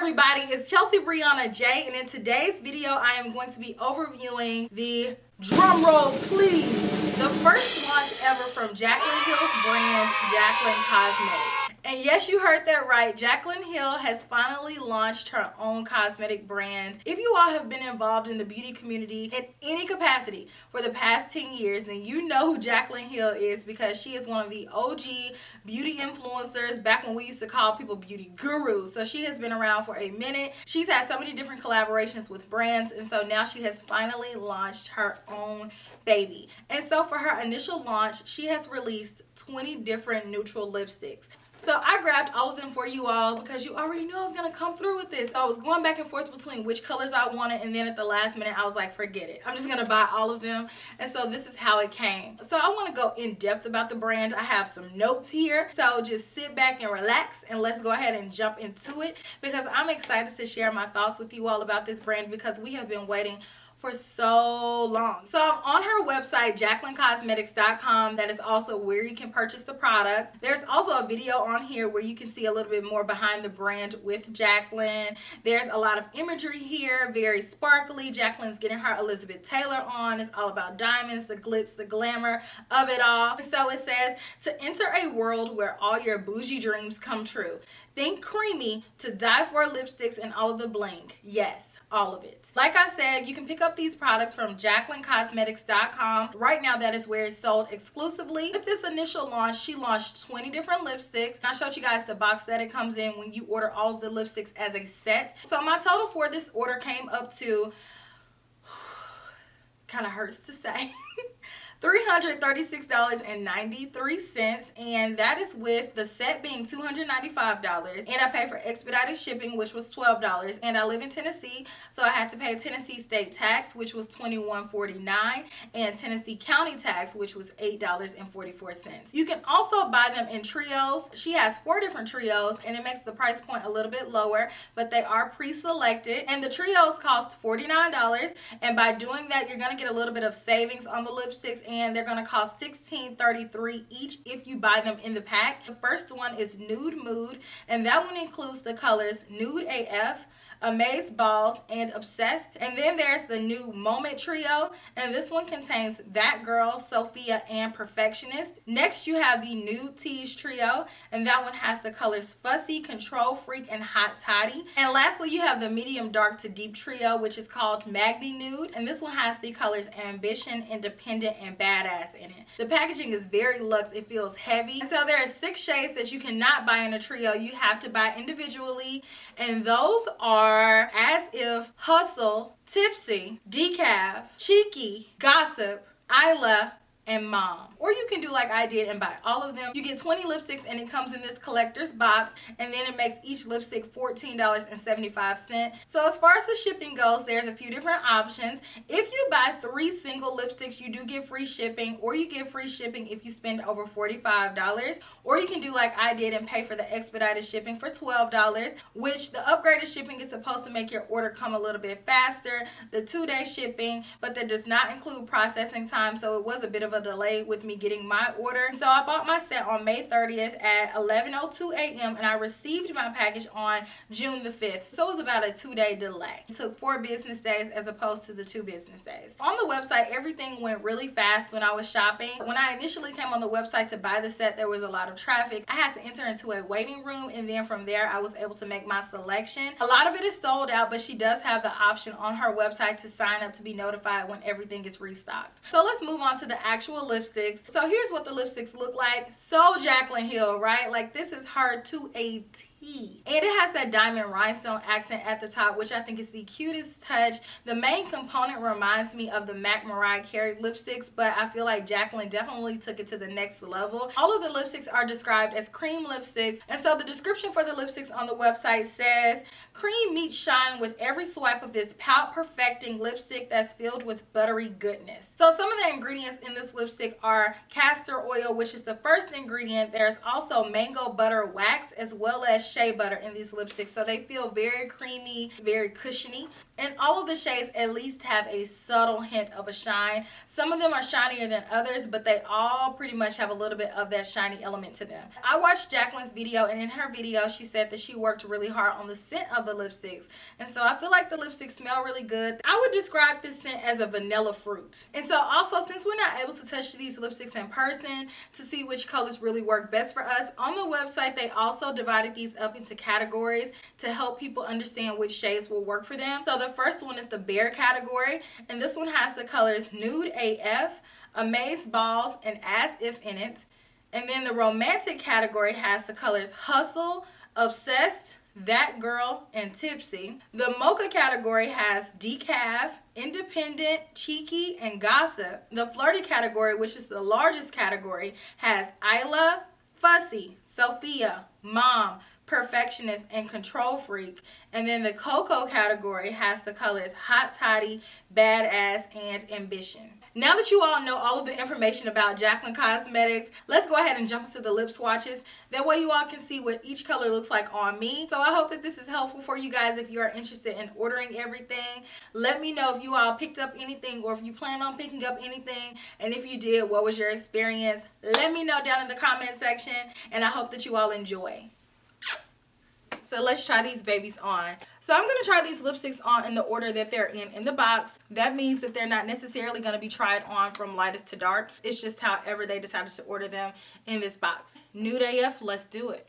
everybody, it's Kelsee, Briana, J, and in today's video I am going to be overviewing the, drum roll please, the first launch ever from Jaclyn Hill's brand, Jaclyn Cosmetics. And yes, you heard that right. Jaclyn Hill has finally launched her own cosmetic brand. If you all have been involved in the beauty community in any capacity for the past 10 years, then you know who Jaclyn Hill is, because she is one of the OG beauty influencers back when we used to call people beauty gurus. So she has been around for a minute. She's had so many different collaborations with brands, and so now she has finally launched her own baby. And so for her initial launch, she has released 20 different neutral lipsticks. So I grabbed all of them for you all because you already knew I was going to come through with this. So I was going back and forth between which colors I wanted, and then at the last minute I was like, forget it. I'm just going to buy all of them. And so this is how it came. So I want to go in depth about the brand. I have some notes here. So just sit back and relax and let's go ahead and jump into it, because I'm excited to share my thoughts with you all about this brand because we have been waiting for so long. So I'm on her website, JaclynCosmetics.com. That is also where you can purchase the products. There's also a video on here where you can see a little bit more behind the brand with Jaclyn. There's a lot of imagery here, very sparkly. Jaclyn's getting her Elizabeth Taylor on. It's all about diamonds, the glitz, the glamour of it all. So it says, to enter a world where all your bougie dreams come true. Think creamy to die for lipsticks and all of the bling. Yes, all of it. Like I said, you can pick up these products from JaclynCosmetics.com. Right now, that is where it's sold exclusively. With this initial launch, she launched 20 different lipsticks. I showed you guys the box that it comes in when you order all of the lipsticks as a set. So my total for this order came up to, kind of hurts to say, $336.93, and that is with the set being $295, and I paid for expedited shipping, which was $12, and I live in Tennessee, so I had to pay Tennessee state tax, which was $21.49, and Tennessee county tax, which was $8.44. You can also buy them in trios. She has 4 different trios, and it makes the price point a little bit lower, but they are pre-selected, and the trios cost $49, and by doing that, you're going to get a little bit of savings on the lipsticks, and they're going to cost $16.33 each if you buy them in the pack. The first one is Nude Mood, and that one includes the colors Nude AF, Amaze Balls, and Obsessed. And then there's the new Moment Trio, and this one contains That Girl, Sophia, and Perfectionist. Next you have the Nude Tease Trio, and that one has the colors Fussy, Control Freak, and Hot Toddy. And lastly you have the Medium Dark to Deep Trio, which is called Magni Nude, and this one has the colors Ambition, Independent, and Badass in it. The packaging is very luxe. It feels heavy. And so there are 6 shades that you cannot buy in a trio. You have to buy individually, and those are As If, Hustle, Tipsy, Decaf, Cheeky, Gossip, Isla, and Mom. Or you can do like I did and buy all of them. You get 20 lipsticks, and it comes in this collector's box, and then it makes each lipstick $14.75. So as far as the shipping goes, there's a few different options. If you buy 3 single lipsticks, you do get free shipping, or you get free shipping if you spend over $45. Or you can do like I did and pay for the expedited shipping for $12, which the upgraded shipping is supposed to make your order come a little bit faster, the 2-day shipping, but that does not include processing time, so it was a bit of a delay with me getting my order. So I bought my set on May 30th at 11:02 a.m. and I received my package on June the 5th. So it was about a 2-day delay. It took 4 business days as opposed to the 2 business days. On the website, everything went really fast when I was shopping. When I initially came on the website to buy the set, there was a lot of traffic. I had to enter into a waiting room, and then from there I was able to make my selection. A lot of it is sold out, but she does have the option on her website to sign up to be notified when everything is restocked. So let's move on to the actual lipsticks. So here's what the lipsticks look like. So Jaclyn Hill, right? Like, this is her to a T. And it has that diamond rhinestone accent at the top, which I think is the cutest touch. The main component reminds me of the MAC Mariah Carey lipsticks, but I feel like Jaclyn definitely took it to the next level. All of the lipsticks are described as cream lipsticks, and so the description for the lipsticks on the website says, cream meets shine with every swipe of this pout perfecting lipstick that's filled with buttery goodness. So some of the ingredients in this lipstick are castor oil, which is the first ingredient. There's also mango butter wax, as well as shea butter in these lipsticks, so they feel very creamy, very cushiony. And all of the shades at least have a subtle hint of a shine. Some of them are shinier than others, but they all pretty much have a little bit of that shiny element to them. I watched Jaclyn's video, and in her video she said that she worked really hard on the scent of the lipsticks, and so I feel like the lipsticks smell really good. I would describe this scent as a vanilla fruit. And so also, since we're not able to touch these lipsticks in person to see which colors really work best for us, on the website they also divided these up into categories to help people understand which shades will work for them. So the first one is the Bare category, and this one has the colors Nude AF, Amaze Balls, and As If in it. And then the Romantic category has the colors Hustle, Obsessed, That Girl, and Tipsy. The Mocha category has Decaf, Independent, Cheeky, and Gossip. The Flirty category, which is the largest category, has Isla, Fussy, Sophia, Mom, Perfectionist, and Control Freak. And then the Cocoa category has the colors Hot Toddy, Badass, and Ambition. Now that you all know all of the information about Jaclyn Cosmetics, let's go ahead and jump into the lip swatches. That way you all can see what each color looks like on me. So I hope that this is helpful for you guys if you are interested in ordering everything. Let me know if you all picked up anything or if you plan on picking up anything. And if you did, what was your experience? Let me know down in the comment section, and I hope that you all enjoy. So let's try these babies on. So I'm going to try these lipsticks on in the order that they're in the box. That means that they're not necessarily going to be tried on from lightest to dark. It's just however they decided to order them in this box. Nude AF, let's do it.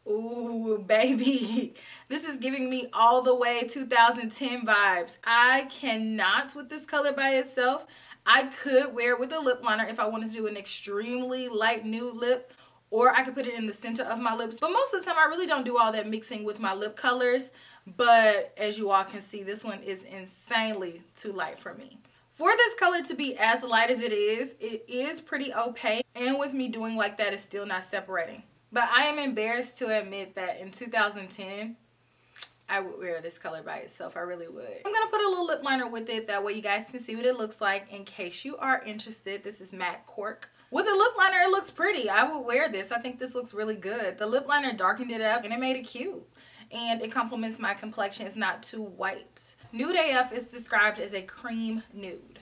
Ooh, baby. This is giving me all the way 2010 vibes. I cannot with this color by itself. I could wear it with a lip liner if I wanted to do an extremely light nude lip, or I could put it in the center of my lips. But most of the time, I really don't do all that mixing with my lip colors. But as you all can see, this one is insanely too light for me. For this color to be as light as it is pretty opaque. And with me doing like that, it's still not separating. But I am embarrassed to admit that in 2010, I would wear this color by itself. I really would. I'm going to put a little lip liner with it. That way you guys can see what it looks like in case you are interested. This is Matte Cork. With a lip liner, it looks pretty. I would wear this. I think this looks really good. The lip liner darkened it up and it made it cute. And it complements my complexion. It's not too white. Nude AF is described as a cream nude.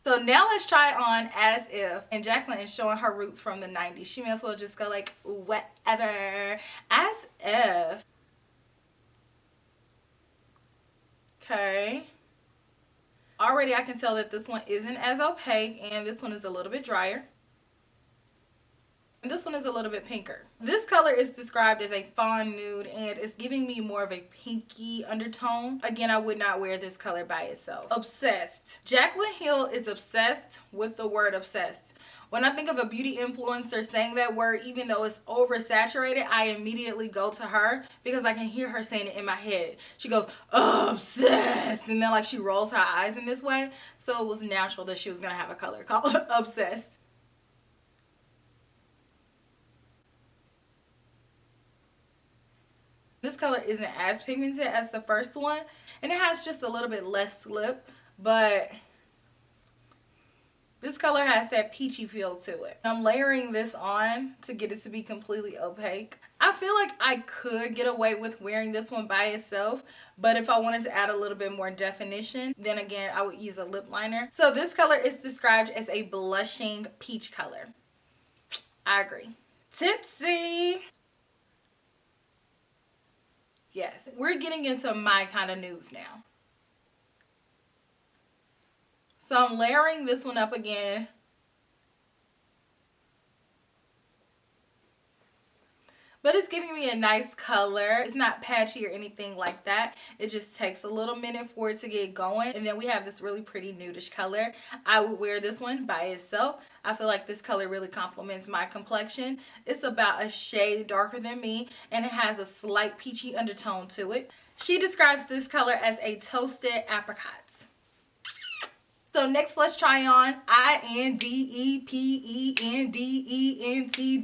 So now let's try on As If. And Jaclyn is showing her roots from the 90s. She may as well just go like, whatever. As If. Okay. Already I can tell that this one isn't as opaque, and this one is a little bit drier. And this one is a little bit pinker. This color is described as a fawn nude, and it's giving me more of a pinky undertone. Again, I would not wear this color by itself. Obsessed. Jaclyn Hill is obsessed with the word obsessed. When I think of a beauty influencer saying that word, even though it's oversaturated, I immediately go to her because I can hear her saying it in my head. She goes, obsessed, and then like she rolls her eyes in this way. So it was natural that she was gonna have a color called Obsessed. This color isn't as pigmented as the first one, and it has just a little bit less slip, but this color has that peachy feel to it. I'm layering this on to get it to be completely opaque. I feel like I could get away with wearing this one by itself, but if I wanted to add a little bit more definition, then again, I would use a lip liner. So this color is described as a blushing peach color. I agree. Tipsy. Yes, we're getting into my kind of nudes now. So I'm layering this one up again. But it's giving me a nice color. It's not patchy or anything like that. It just takes a little minute for it to get going. And then we have this really pretty nudish color. I would wear this one by itself. I feel like this color really complements my complexion. It's about a shade darker than me, and it has a slight peachy undertone to it. She describes this color as a toasted apricot. So next, let's try on INDEPENDENT.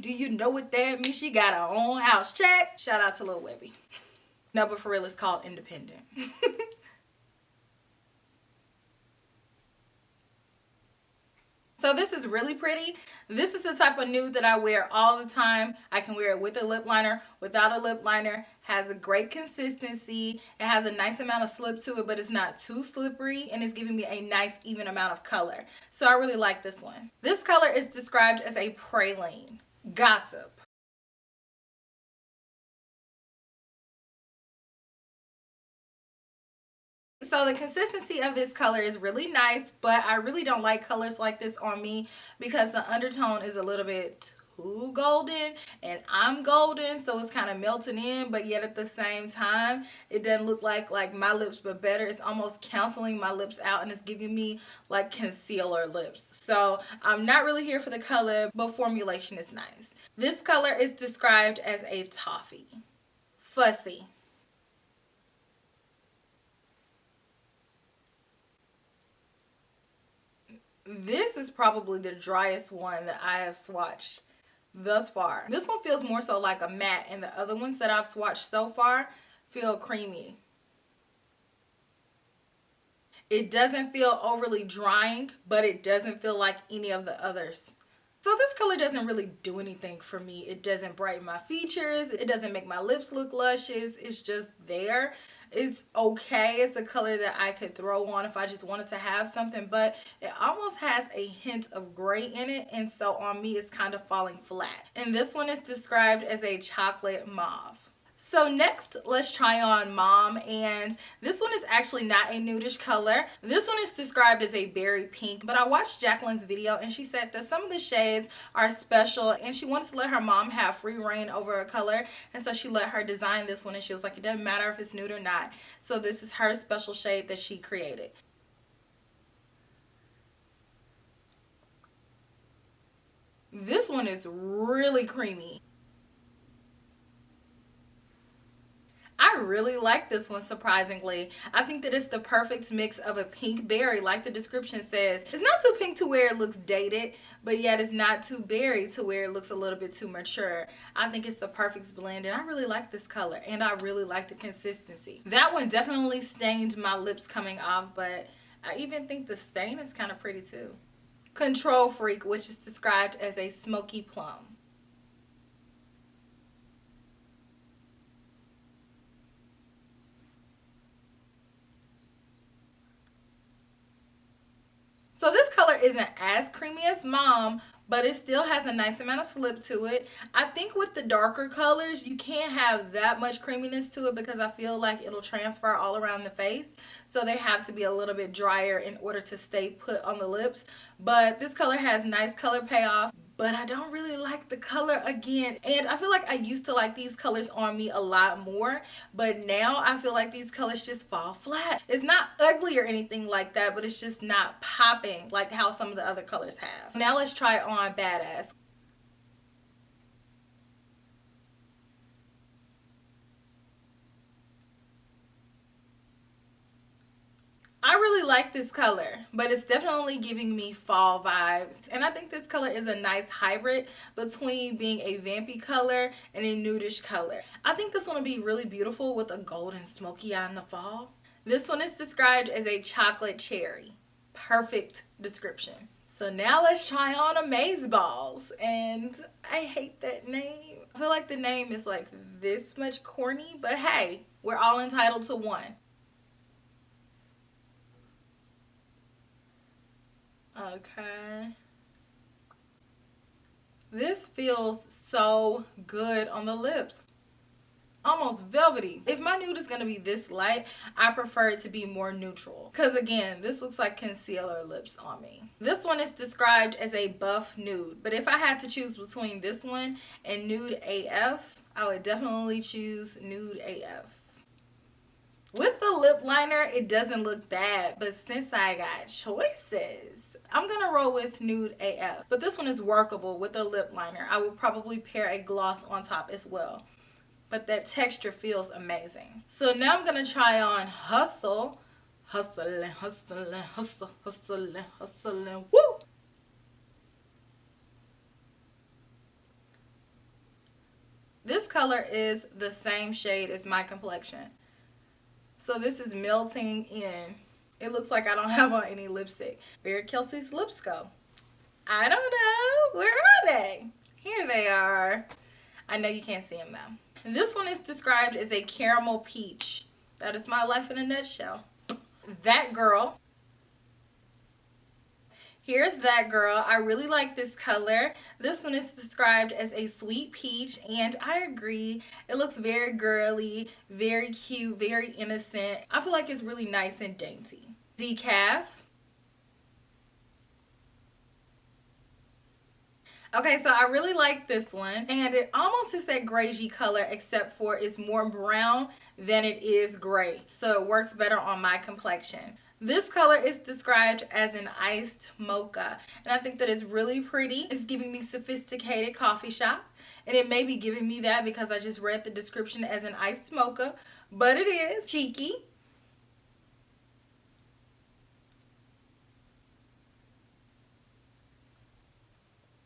Do you know what that means? She got her own house. Check. Shout out to Lil Webby. No, but for real, it's called Independent. So this is really pretty. This is the type of nude that I wear all the time. I can wear it with a lip liner, without a lip liner. Has a great consistency. It has a nice amount of slip to it, but it's not too slippery, and it's giving me a nice even amount of color. So I really like this one. This color is described as a praline. Gossip. So the consistency of this color is really nice, but I really don't like colors like this on me because the undertone is a little bit too golden, and I'm golden, so it's kind of melting in, but yet at the same time it doesn't look like my lips, but better. It's almost canceling my lips out, and it's giving me like concealer lips. So I'm not really here for the color, but formulation is nice. This color is described as a toffee. Fussy. This is probably the driest one that I have swatched thus far. This one feels more so like a matte, and the other ones that I've swatched so far feel creamy. It doesn't feel overly drying, but it doesn't feel like any of the others. So this color doesn't really do anything for me. It doesn't brighten my features. It doesn't make my lips look luscious. It's just there. It's okay. It's a color that I could throw on if I just wanted to have something, but it almost has a hint of gray in it, and so on me it's kind of falling flat. And this one is described as a chocolate mauve. So next, let's try on Mom, and this one is actually not a nudish color. This one is described as a berry pink, but I watched Jaclyn's video and she said that some of the shades are special, and she wants to let her mom have free reign over a color, and so she let her design this one, and she was like, it doesn't matter if it's nude or not. So this is her special shade that she created. This one is really creamy. I really like this one, surprisingly. I think that it's the perfect mix of a pink berry, like the description says. It's not too pink to where it looks dated, but yet it's not too berry to where it looks a little bit too mature. I think it's the perfect blend, and I really like this color, and I really like the consistency. That one definitely stained my lips coming off, but I even think the stain is kind of pretty too. Control Freak, which is described as a smoky plum. So this color isn't as creamy as Mom, but it still has a nice amount of slip to it. I think with the darker colors, you can't have that much creaminess to it because I feel like it'll transfer all around the face. So they have to be a little bit drier in order to stay put on the lips. But this color has nice color payoff, but I don't really like the color again. And I feel like I used to like these colors on me a lot more, but now I feel like these colors just fall flat. It's not ugly or anything like that, but it's just not popping like how some of the other colors have. Now let's try on Badass. I really like this color, but it's definitely giving me fall vibes. And I think this color is a nice hybrid between being a vampy color and a nudish color. I think this one will be really beautiful with a golden smoky eye in the fall. This one is described as a chocolate cherry. Perfect description. So now let's try on Amaze Balls. And I hate that name. I feel like the name is like this much corny, but hey, we're all entitled to one. Okay. This feels so good on the lips. Almost velvety. If my nude is going to be this light, I prefer it to be more neutral. Because again, this looks like concealer lips on me. This one is described as a buff nude. But if I had to choose between this one and Nude AF, I would definitely choose Nude AF. With the lip liner, it doesn't look bad. But since I got choices, I'm going to roll with Nude AF. But this one is workable with a lip liner. I would probably pair a gloss on top as well. But that texture feels amazing. So now I'm going to try on Hustle. Hustling, hustling, hustle, hustling, hustling. Woo! This color is the same shade as my complexion. So this is melting in. It looks like I don't have on any lipstick. Very Kelsee's Lips Go. I don't know. Where are they? Here they are. I know you can't see them though. This one is described as a caramel peach. That is my life in a nutshell. That girl. Here's that girl. I really like this color. This one is described as a sweet peach, and I agree. It looks very girly, very cute, very innocent. I feel like it's really nice and dainty. Decaf. Okay, so I really like this one, and it almost is that grayy color, except for it's more brown than it is gray, so it works better on my complexion. This color is described as an iced mocha, and I think that is really pretty. It's giving me sophisticated coffee shop, and it may be giving me that because I just read the description as an iced mocha, but it is cheeky.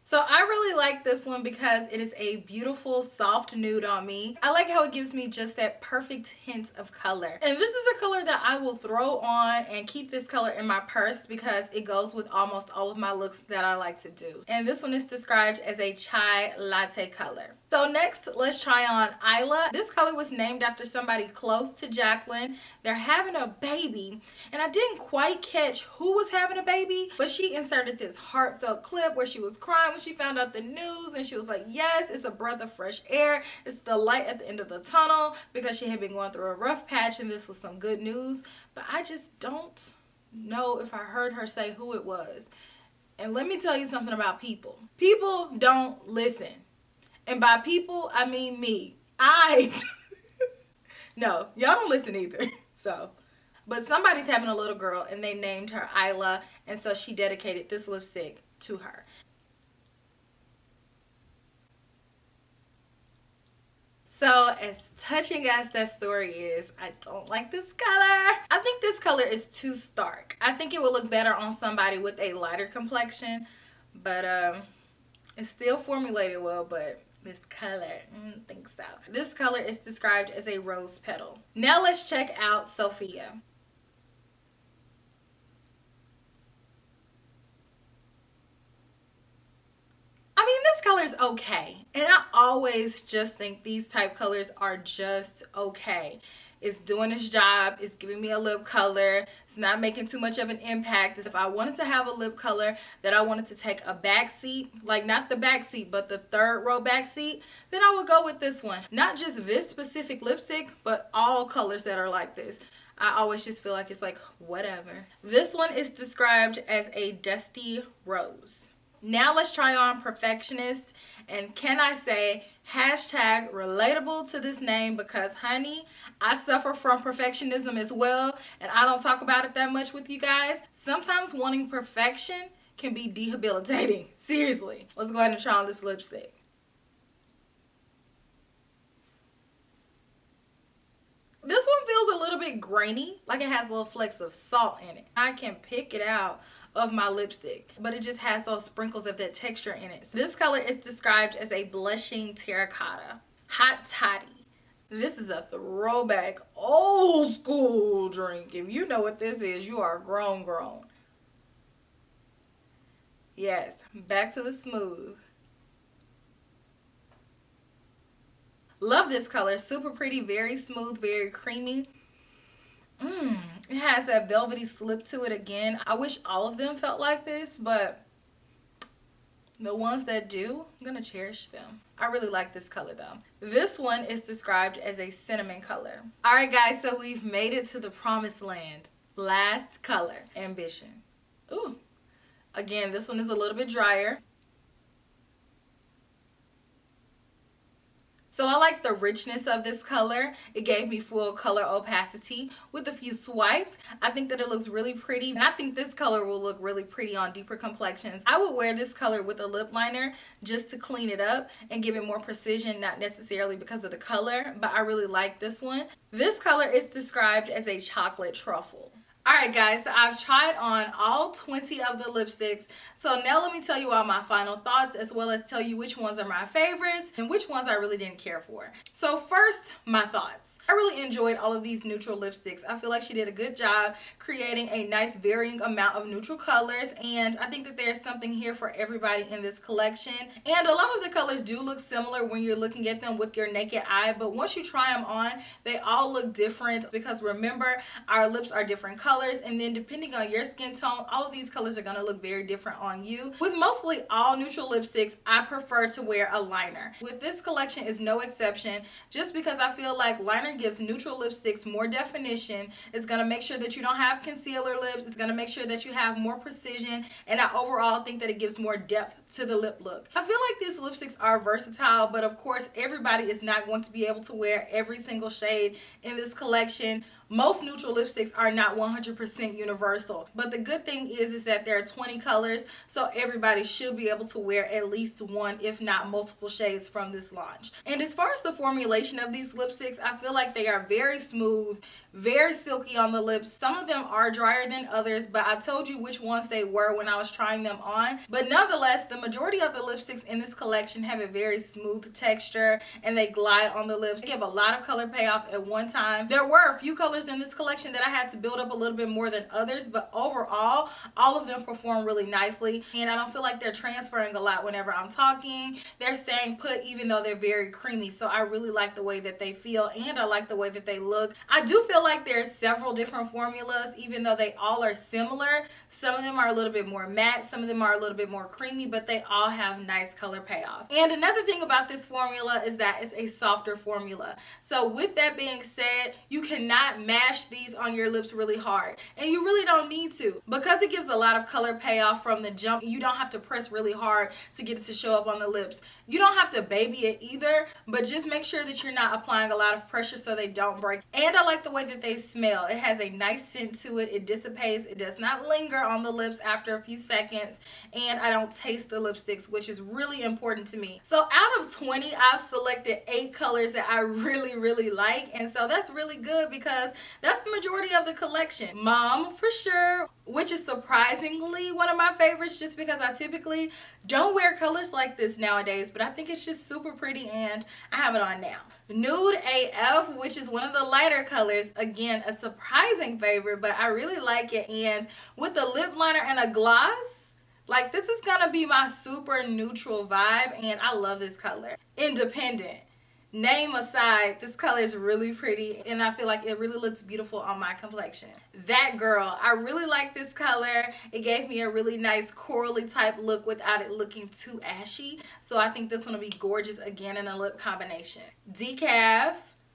So I really like this one because it is a beautiful soft nude on me. I like how it gives me just that perfect hint of color. And this is a color that I will throw on and keep this color in my purse because it goes with almost all of my looks that I like to do. And this one is described as a chai latte color. So next, let's try on Isla. This color was named after somebody close to Jaclyn. They're having a baby, and I didn't quite catch who was having a baby, but she inserted this heartfelt clip where she was crying when she found out the news, and she was like, yes, it's a breath of fresh air. It's the light at the end of the tunnel, because she had been going through a rough patch, and this was some good news. But I just don't know if I heard her say who it was. And let me tell you something about people. People don't listen. And by people, I mean me. No, y'all don't listen either. So, but somebody's having a little girl and they named her Isla, and so she dedicated this lipstick to her. So as touching as that story is, I don't like this color. I think this color is too stark. I think it would look better on somebody with a lighter complexion, but it's still formulated well, but this color, I don't think so. This color is described as a rose petal. Now let's check out Sophia. I mean, this color is okay. And I always just think these type colors are just okay. It's doing its job. It's giving me a lip color. It's not making too much of an impact. If I wanted to have a lip color that I wanted to take a back seat, like not the back seat, but the third row back seat, then I would go with this one. Not just this specific lipstick, but all colors that are like this. I always just feel like it's like, whatever. This one is described as a dusty rose. Now let's try on Perfectionist, and can I say hashtag relatable to this name, because honey, I suffer from perfectionism as well, and I don't talk about it that much with you guys. Sometimes wanting perfection can be debilitating. Seriously. Let's go ahead and try on this lipstick. This one feels a little bit grainy, like it has little flecks of salt in it. I can pick it out of my lipstick, but it just has those sprinkles of that texture in it. So this color is described as a blushing terracotta. Hot Toddy. This is a throwback old school drink. If you know what this is, you are grown. Yes, back to the smooth. Love this color. Super pretty, very smooth, very creamy. It has that velvety slip to it again. I wish all of them felt like this, but the ones that do, I'm gonna cherish them. I really like this color though. This one is described as a cinnamon color. All right guys, so we've made it to the promised land. Last color, Ambition. Ooh, again, this one is a little bit drier. So I like the richness of this color. It gave me full color opacity with a few swipes. I think that it looks really pretty. And I think this color will look really pretty on deeper complexions. I would wear this color with a lip liner just to clean it up and give it more precision, not necessarily because of the color, but I really like this one. This color is described as a chocolate truffle. Alright guys, so I've tried on all 20 of the lipsticks. So now let me tell you all my final thoughts, as well as tell you which ones are my favorites and which ones I really didn't care for. So first, my thoughts. I really enjoyed all of these neutral lipsticks. I feel like she did a good job creating a nice varying amount of neutral colors, and I think that there's something here for everybody in this collection. And a lot of the colors do look similar when you're looking at them with your naked eye, but once you try them on, they all look different, because remember, our lips are different colors, and then depending on your skin tone, all of these colors are going to look very different on you. With mostly all neutral lipsticks, I prefer to wear a liner. With this collection is no exception, just because I feel like liner gives neutral lipsticks more definition. It's going to make sure that you don't have concealer lips. It's going to make sure that you have more precision, and I overall think that it gives more depth to the lip look. I feel like these lipsticks are versatile, but of course everybody is not going to be able to wear every single shade in this collection. Most neutral lipsticks are not 100% universal, but the good thing is that there are 20 colors, so everybody should be able to wear at least one, if not multiple shades from this launch. And as far as the formulation of these lipsticks, I feel like they are very smooth, very silky on the lips. Some of them are drier than others, but I told you which ones they were when I was trying them on. But nonetheless, the majority of the lipsticks in this collection have a very smooth texture, and they glide on the lips. They give a lot of color payoff at one time. There were a few colors in this collection that I had to build up a little bit more than others, but overall all of them perform really nicely, and I don't feel like they're transferring a lot whenever I'm talking. They're staying put even though they're very creamy, so I really like the way that they feel, and I like the way that they look. I do feel like there's several different formulas, even though they all are similar. Some of them are a little bit more matte, some of them are a little bit more creamy, but they all have nice color payoff. And another thing about this formula is that it's a softer formula. So with that being said, you cannot mash these on your lips really hard, and you really don't need to, because it gives a lot of color payoff from the jump. You don't have to press really hard to get it to show up on the lips. You don't have to baby it either, but just make sure that you're not applying a lot of pressure so they don't break. And I like the way that they smell. It has a nice scent to it. It dissipates. It does not linger on the lips after a few seconds, and I don't taste the lipsticks, which is really important to me. So out of 20, I've selected 8 colors that I really like, and so that's really good because that's the majority of the collection. Mom, for sure, which is surprisingly one of my favorites, just because I typically don't wear colors like this nowadays, but I think it's just super pretty and I have it on now. Nude AF, which is one of the lighter colors, again a surprising favorite, but I really like it, and with a lip liner and a gloss, like, this is gonna be my super neutral vibe, and I love this color. Independent, name aside, this color is really pretty, and I feel like it really looks beautiful on my complexion. That girl, I really like this color. It gave me a really nice corally type look without it looking too ashy, so I think this one will be gorgeous again in a lip combination. Decaf,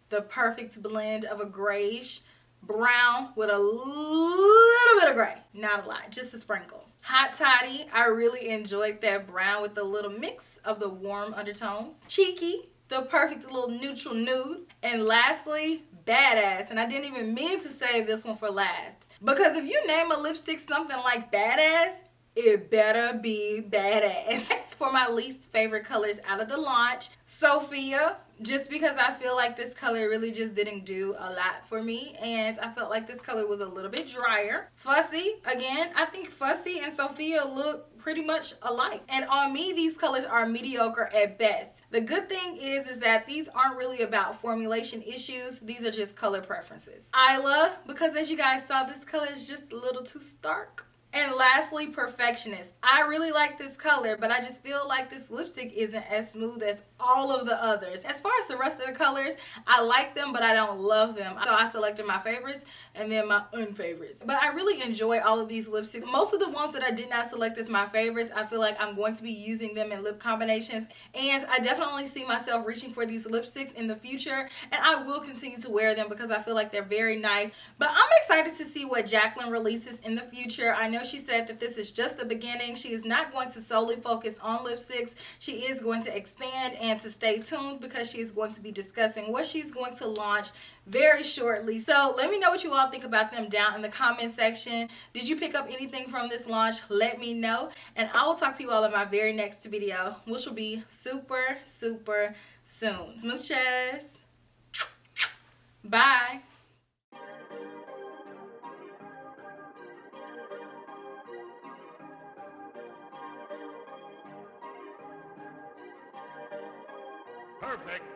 the perfect blend of a grayish brown with a little bit of gray, not a lot, just a sprinkle. Hot Toddy, I really enjoyed that brown with a little mix of the warm undertones. Cheeky, the perfect little neutral nude. And lastly, Badass. And I didn't even mean to save this one for last, because if you name a lipstick something like Badass, it better be badass. Next, for my least favorite colors out of the launch, Sophia, just because I feel like this color really just didn't do a lot for me, and I felt like this color was a little bit drier. Fussy, again, I think Fussy and Sophia look pretty much alike, and on me these colors are mediocre at best. The good thing is that these aren't really about formulation issues, these are just color preferences. Isla, because as you guys saw, this color is just a little too stark. And lastly, Perfectionist. I really like this color, but I just feel like this lipstick isn't as smooth as all of the others. As far as the rest of the colors, I like them, but I don't love them. So I selected my favorites and then my unfavorites. But I really enjoy all of these lipsticks. Most of the ones that I did not select as my favorites, I feel like I'm going to be using them in lip combinations. And I definitely see myself reaching for these lipsticks in the future. And I will continue to wear them because I feel like they're very nice. But I'm excited to see what Jaclyn releases in the future. I know she said that this is just the beginning. She is not going to solely focus on lipsticks. She is going to expand, and to stay tuned because she is going to be discussing what she's going to launch very shortly. So let me know what you all think about them down in the comment section. Did you pick up anything from this launch? Let me know, and I will talk to you all in my very next video, which will be super soon. Smooches. Bye. Perfect.